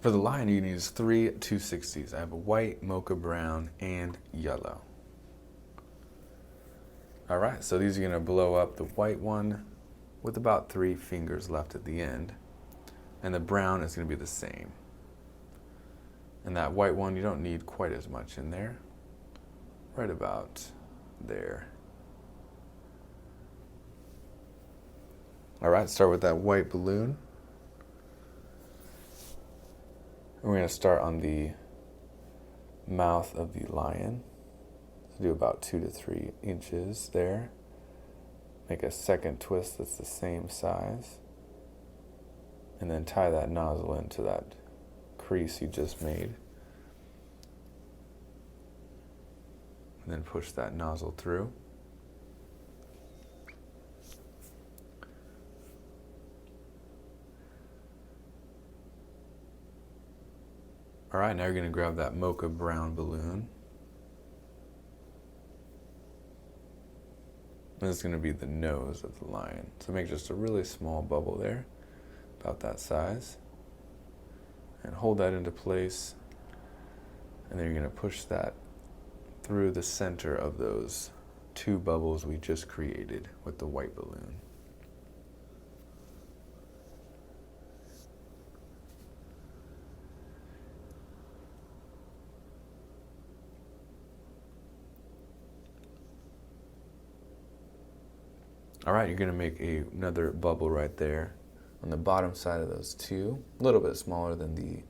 For the lion, you can use 3 260s. I have a white, mocha brown, and yellow. All right, so these are gonna blow up the white one with about 3 fingers left at the end. And the brown is gonna be the same. And that white one, you don't need quite as much in there. Right about there. All right, start with that white balloon. We're going to start on the mouth of the lion. So do about 2 to 3 inches there. Make a second twist that's the same size. And then tie that nozzle into that crease you just made. And then push that nozzle through. All right, now you're going to grab that mocha brown balloon. And it's going to be the nose of the lion. So make just a really small bubble there, about that size. And hold that into place. And then you're going to push that through the center of those 2 bubbles we just created with the white balloon. All right, you're going to make another bubble right there on the bottom side of those 2, a little bit smaller than the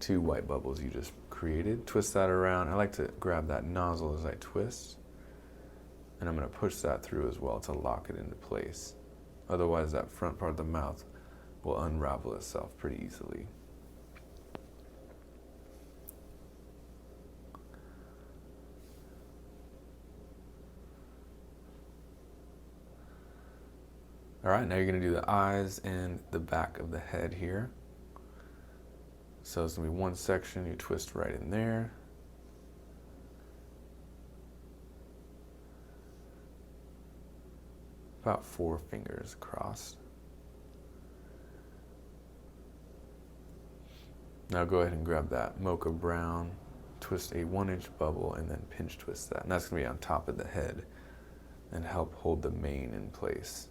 2 white bubbles you just created. Twist that around. I like to grab that nozzle as I twist, and I'm going to push that through as well to lock it into place. Otherwise, that front part of the mouth will unravel itself pretty easily. All right, now you're going to do the eyes and the back of the head here. So it's going to be one section, you twist right in there. About 4 fingers across. Now go ahead and grab that mocha brown, twist a 1-inch bubble, and then pinch twist that. And that's going to be on top of the head and help hold the mane in place.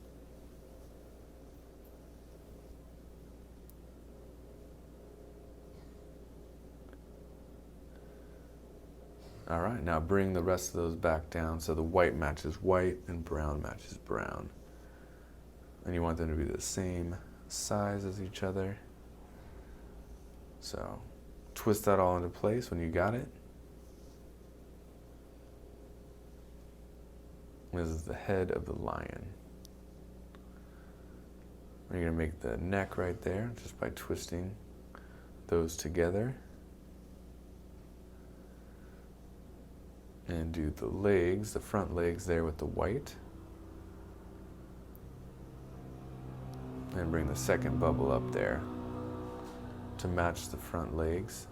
All right, now bring the rest of those back down so the white matches white and brown matches brown. And you want them to be the same size as each other. So twist that all into place when you got it. This is the head of the lion. And you're going to make the neck right there just by twisting those together. And do the legs, the front legs there with the white. And bring the second bubble up there to match the front legs.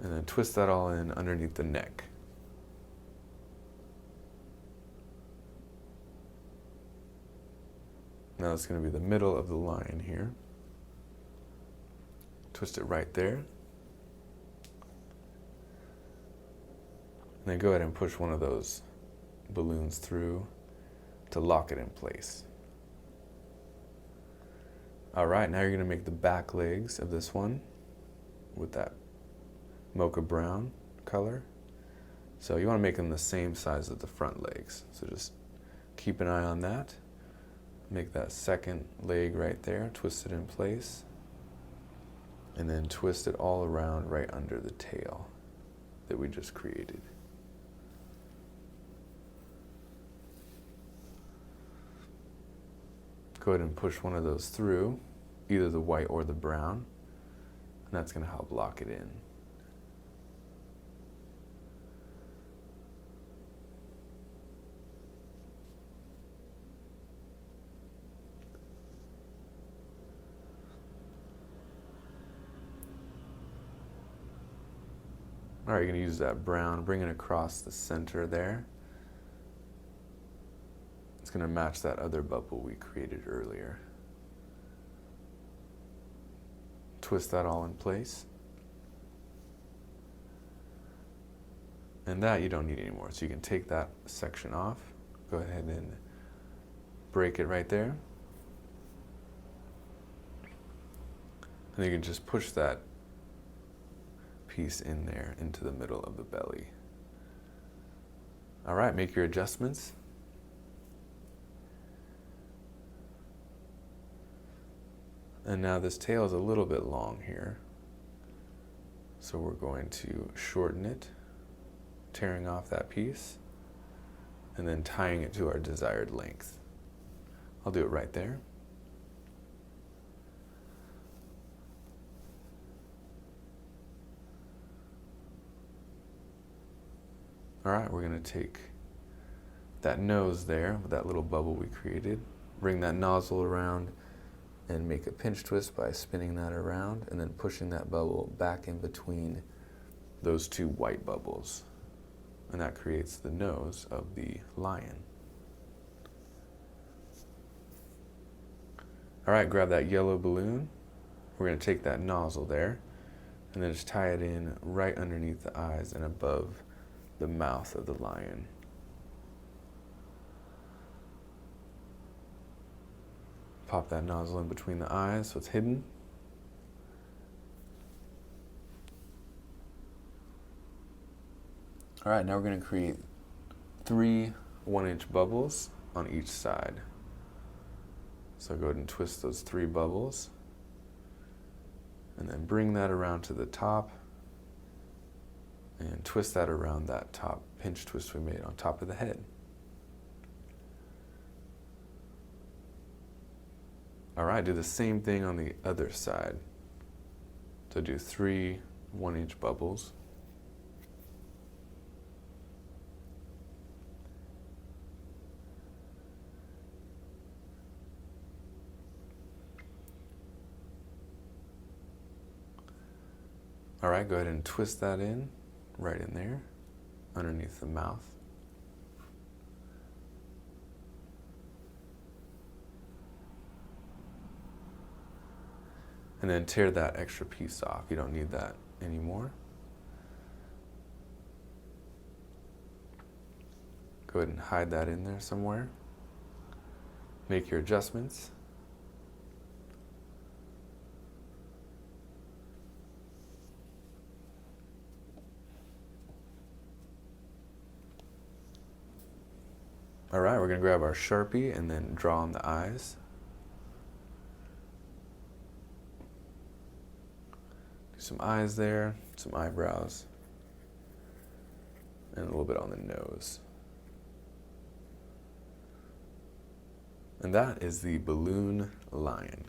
And then twist that all in underneath the neck. Now it's going to be the middle of the lion here. Twist it right there. And then go ahead and push one of those balloons through to lock it in place. All right, now you're going to make the back legs of this one with that mocha brown color. So you want to make them the same size as the front legs. So just keep an eye on that. Make that second leg right there, twist it in place, and then twist it all around right under the tail that we just created. Go ahead and push one of those through, either the white or the brown, and that's going to help lock it in. All right, you're going to use that brown, bring it across the center there. It's going to match that other bubble we created earlier. twist that all in place. And that you don't need anymore. So you can take that section off. Go ahead and break it right there. And you can just push that piece in there into the middle of the belly. All right, make your adjustments. And now this tail is a little bit long here. So we're going to shorten it, tearing off that piece, and then tying it to our desired length. I'll do it right there. All right, we're going to take that nose there with that little bubble we created, bring that nozzle around and make a pinch twist by spinning that around and then pushing that bubble back in between those two white bubbles. And that creates the nose of the lion. All right, grab that yellow balloon. We're going to take that nozzle there and then just tie it in right underneath the eyes and above the mouth of the lion. Pop that nozzle in between the eyes so it's hidden. All right, now we're going to create 3 1-inch bubbles on each side. So go ahead and twist those 3 bubbles and then bring that around to the top and twist that around that top pinch twist we made on top of the head. All right, do the same thing on the other side. So do 3 1-inch bubbles. All right, go ahead and twist that in, right in there, underneath the mouth. And then tear that extra piece off. You don't need that anymore. Go ahead and hide that in there somewhere. Make your adjustments. All right, we're going to grab our Sharpie and then draw on the eyes. Do some eyes there, some eyebrows, and a little bit on the nose. And that is the balloon lion.